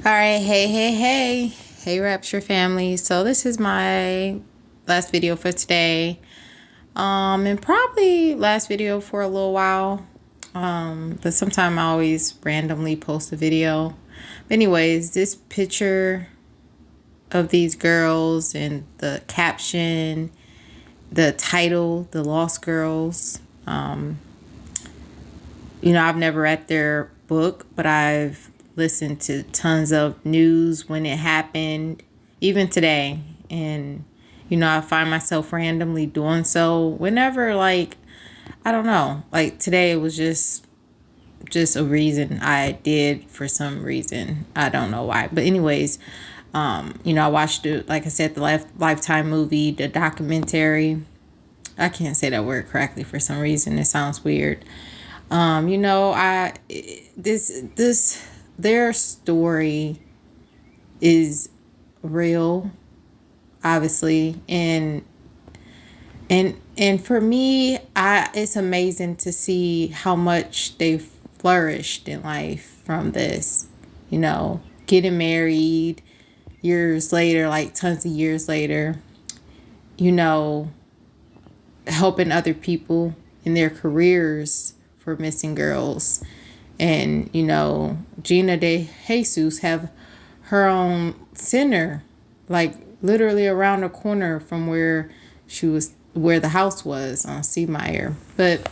All right, hey, Rapture family. So this is my last video for today, and probably last video for a little while. But sometime I always randomly post a video. But anyways, this picture of these girls and the caption, the title, The Lost Girls. I've never read their book, but I've listened to tons of news when it happened, even today. And, I find myself randomly doing so whenever, I don't know, today it was just a reason I did for some reason. I don't know why. But anyways, I watched it, like I said, the Lifetime movie, the documentary. I can't say that word correctly for some reason. It sounds weird. Their story is real, obviously, and for me, it's amazing to see how much they flourished in life from this. Getting married years later, like tons of years later. Helping other people in their careers for missing girls. And, Gina de Jesus have her own center, like literally around the corner from where the house was on Seameyer. But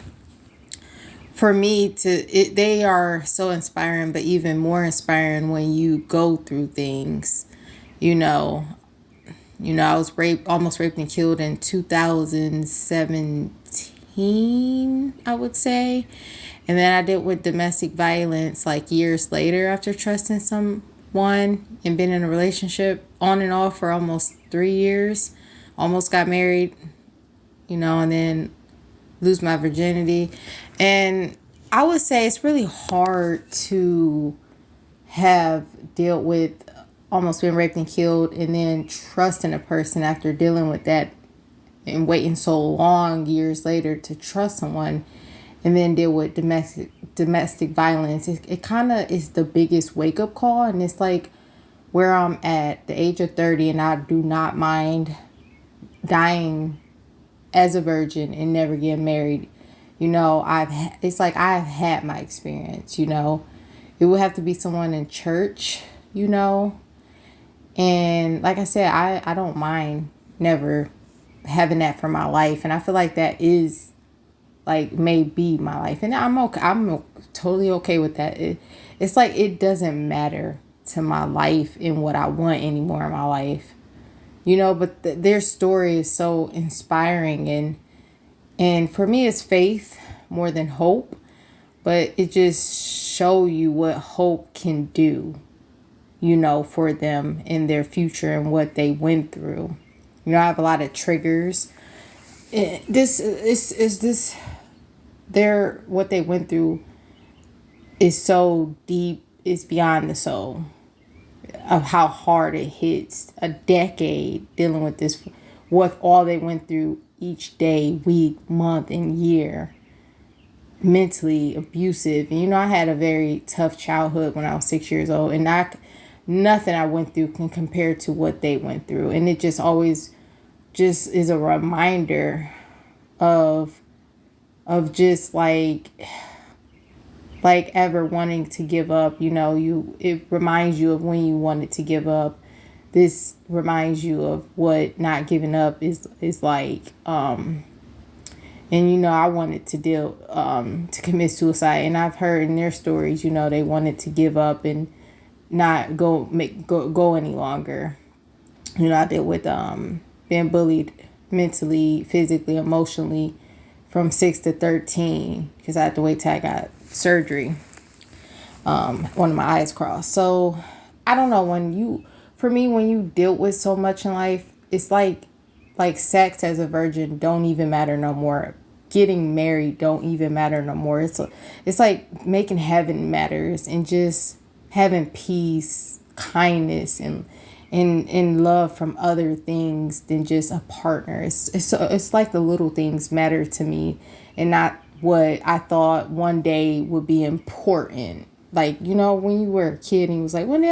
for me, they are so inspiring, but even more inspiring when you go through things. I was almost raped and killed in 2017, I would say. And then I dealt with domestic violence years later after trusting someone and been in a relationship on and off for almost 3 years. Almost got married, and then lose my virginity. And I would say it's really hard to have dealt with almost being raped and killed and then trusting a person after dealing with that and waiting so long years later to trust someone and then deal with domestic violence. It kind of is the biggest wake-up call, and it's like where I'm at the age of 30 and I do not mind dying as a virgin and never getting married. I've had my experience. It would have to be someone in church, and like I said, I don't mind never having that for my life. And I feel like that is may be my life. And I'm okay. I'm totally okay with that. It's like it doesn't matter to my life and what I want anymore in my life. But their story is so inspiring. And for me, it's faith more than hope. But it just show you what hope can do, for them in their future and what they went through. I have a lot of triggers. What they went through is so deep, it's beyond the soul of how hard it hits. A decade dealing with this, what all they went through each day, week, month, and year. Mentally abusive. And I had a very tough childhood when I was 6 years old, and nothing I went through can compare to what they went through. And it just always just is a reminder of just ever wanting to give up. It reminds you of when you wanted to give up. This reminds you of what not giving up is like. And I wanted to commit suicide, and I've heard in their stories, they wanted to give up and not go any longer. I dealt with being bullied mentally, physically, emotionally from 6 to 13 because I had to wait till I got surgery. One of my eyes crossed. So I don't know, when you deal with so much in life, it's like sex as a virgin don't even matter no more. Getting married don't even matter no more. It's like making heaven matters, and just having peace, kindness, and love from other things than just a partner. It's like the little things matter to me, and not what I thought one day would be important. When you were a kid and you was like, when